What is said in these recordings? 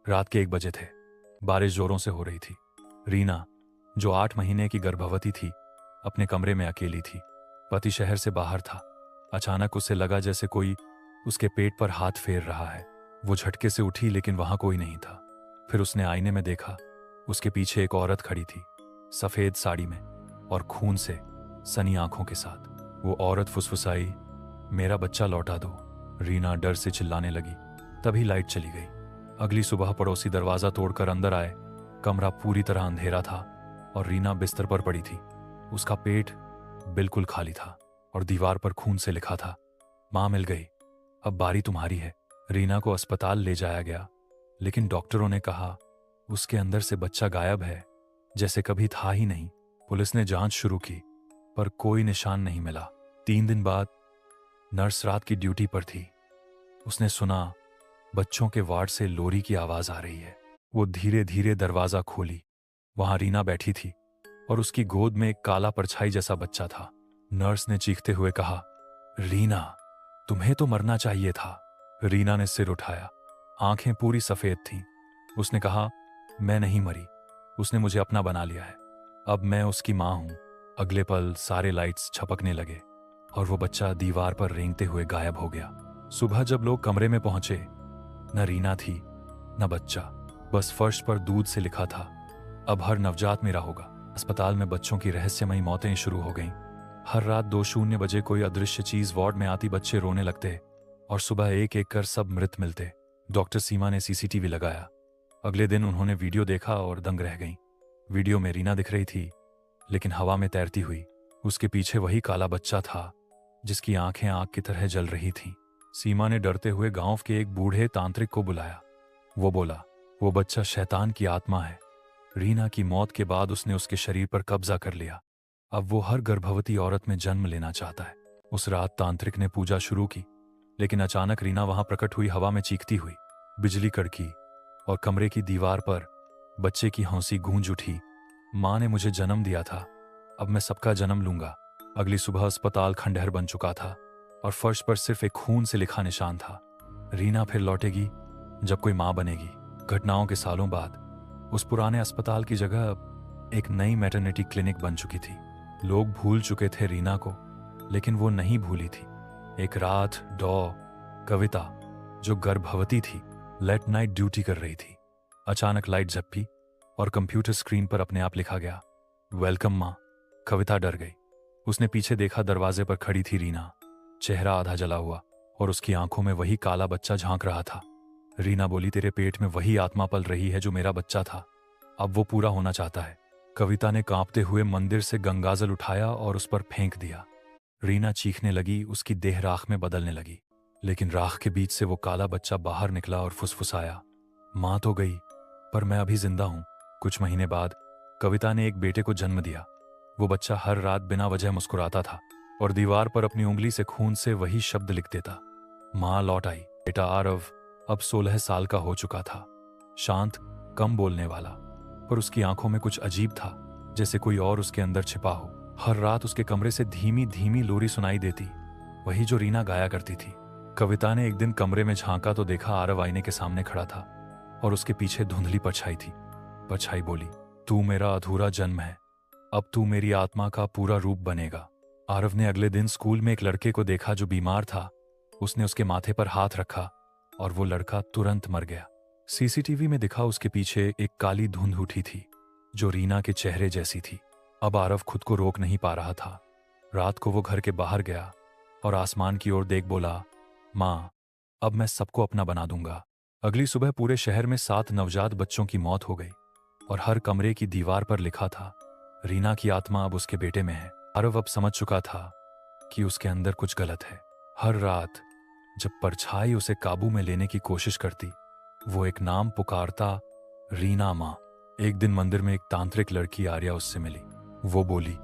रात के 1 बजे थे। बारिश जोरों से हो रही थी। रीना, जो 8 महीने की गर्भवती थी, अपने कमरे में अकेली थी। पति शहर से बाहर था। अचानक उसे लगा जैसे कोई उसके पेट पर हाथ फेर रहा है। वो झटके से उठी, लेकिन वहां कोई नहीं था। फिर उसने आईने में देखा। उसके पीछे एक औरत खड़ी थी, सफेद साड़ी में और खून से सनी आंखों के साथ। वो औरत फुसफुसाई, मेरा बच्चा लौटा दो। रीना डर से चिल्लाने लगी। तभी लाइट चली गई। अगली सुबह पड़ोसी दरवाजा तोड़कर अंदर आए। कमरा पूरी तरह अंधेरा था और रीना बिस्तर पर पड़ी थी। उसका पेट बिल्कुल खाली था और दीवार पर खून से लिखा था, मां मिल गई, अब बारी तुम्हारी है। रीना को अस्पताल ले जाया गया, लेकिन डॉक्टरों ने कहा उसके अंदर से बच्चा गायब है, जैसे कभी था ही नहीं। पुलिस ने जांच शुरू की, पर कोई निशान नहीं मिला। 3 दिन बाद नर्स रात की ड्यूटी पर थी। उसने सुना बच्चों के वार्ड से लोरी की आवाज आ रही है। वो धीरे धीरे दरवाजा खोली। वहां रीना बैठी थी और उसकी गोद में एक काला परछाई जैसा बच्चा था। नर्स ने चीखते हुए कहा, रीना, तुम्हें तो मरना चाहिए था। रीना ने सिर उठाया। आंखें पूरी सफेद थीं। उसने कहा, मैं नहीं मरी, उसने मुझे अपना बना लिया है। अब मैं उसकी मां हूं। अगले पल सारे लाइट्स छपकने लगे और वो बच्चा दीवार पर रेंगते हुए गायब हो गया। सुबह जब लोग कमरे में पहुंचे, न रीना थी न बच्चा, बस फर्श पर दूध से लिखा था, अब हर नवजात मेरा होगा। अस्पताल में बच्चों की रहस्यमयी मौतें शुरू हो गईं। हर रात 2:00 बजे कोई अदृश्य चीज वार्ड में आती, बच्चे रोने लगते और सुबह एक एक कर सब मृत मिलते। डॉक्टर सीमा ने सीसीटीवी लगाया। अगले दिन उन्होंने वीडियो देखा और दंग रह गईं। वीडियो में रीना दिख रही थी, लेकिन हवा में तैरती हुई। उसके पीछे वही काला बच्चा था जिसकी आंखें आग की तरह जल रही थीं। सीमा ने डरते हुए गांव के एक बूढ़े तांत्रिक को बुलाया। वो बोला, वो बच्चा शैतान की आत्मा है। रीना की मौत के बाद उसने उसके शरीर पर कब्जा कर लिया। अब वो हर गर्भवती औरत में जन्म लेना चाहता है। उस रात तांत्रिक ने पूजा शुरू की, लेकिन अचानक रीना वहां प्रकट हुई, हवा में चीखती हुई। बिजली कड़की और कमरे की दीवार पर बच्चे की हंसी गूंज उठी, मां ने मुझे जन्म दिया था, अब मैं सबका जन्म लूंगा। अगली सुबह अस्पताल खंडहर बन चुका था और फर्श पर सिर्फ एक खून से लिखा निशान था। रीना फिर लौटेगी जब कोई मां बनेगी। घटनाओं के सालों बाद उस पुराने अस्पताल की जगह एक नई मैटरनिटी क्लिनिक बन चुकी थी। लोग भूल चुके थे रीना को, लेकिन वो नहीं भूली थी। एक रात कविता, जो गर्भवती थी, लेट नाइट ड्यूटी कर रही थी। अचानक लाइट झपकी और कंप्यूटर स्क्रीन पर अपने आप लिखा गया, वेलकम मां। कविता डर गई। उसने पीछे देखा, दरवाजे पर खड़ी थी रीना, चेहरा आधा जला हुआ और उसकी आंखों में वही काला बच्चा झांक रहा था। रीना बोली, तेरे पेट में वही आत्मा पल रही है जो मेरा बच्चा था, अब वो पूरा होना चाहता है। कविता ने कांपते हुए मंदिर से गंगाजल उठाया और उस पर फेंक दिया। रीना चीखने लगी, उसकी देह राख में बदलने लगी, लेकिन राख के बीच से वो काला बच्चा बाहर निकला और फुसफुसाया, मां तो गई, पर मैं अभी जिंदा हूं। कुछ महीने बाद कविता ने एक बेटे को जन्म दिया। वो बच्चा हर रात बिना वजह मुस्कुराता था और दीवार पर अपनी उंगली से खून से वही शब्द लिख देता। मां लौट आई। बेटा आरव अब 16 साल का हो चुका था, शांत, कम बोलने वाला, पर उसकी आंखों में कुछ अजीब था, जैसे कोई और उसके अंदर छिपा हो। हर रात उसके कमरे से धीमी धीमी लोरी सुनाई देती, वही जो रीना गाया करती थी। कविता ने एक दिन कमरे में झांका तो देखा आरव आईने के सामने खड़ा था और उसके पीछे धुंधली परछाई थी। परछाई बोली, तू मेरा अधूरा जन्म है, अब तू मेरी आत्मा का पूरा रूप बनेगा। आरव ने अगले दिन स्कूल में एक लड़के को देखा जो बीमार था। उसने उसके माथे पर हाथ रखा और वो लड़का तुरंत मर गया। सीसीटीवी में दिखा, उसके पीछे एक काली धुंध उठी थी जो रीना के चेहरे जैसी थी। अब आरव खुद को रोक नहीं पा रहा था। रात को वो घर के बाहर गया और आसमान की ओर देख बोला, मां, अब मैं सबको अपना बना दूंगा। अगली सुबह पूरे शहर में 7 नवजात बच्चों की मौत हो गई और हर कमरे की दीवार पर लिखा था, रीना की आत्मा अब उसके बेटे में है। आरव अब समझ चुका था कि उसके अंदर कुछ गलत है। हर रात जब परछाई उसे काबू में लेने की कोशिश करती, वो एक नाम पुकारता, रीना मां। एक दिन मंदिर में एक तांत्रिक लड़की आर्या उससे मिली। वो बोली,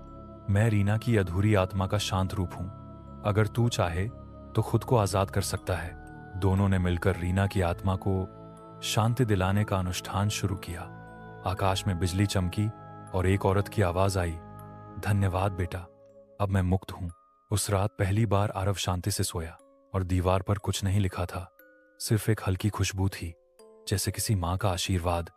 मैं रीना की अधूरी आत्मा का शांत रूप हूं, अगर तू चाहे तो खुद को आजाद कर सकता है। दोनों ने मिलकर रीना की आत्मा को शांति दिलाने का अनुष्ठान शुरू किया। आकाश में बिजली चमकी और एक औरत की आवाज आई, धन्यवाद बेटा, अब मैं मुक्त हूं। उस रात पहली बार आरव शांति से सोया और दीवार पर कुछ नहीं लिखा था, सिर्फ एक हल्की खुशबू थी। जैसे किसी माँ का आशीर्वाद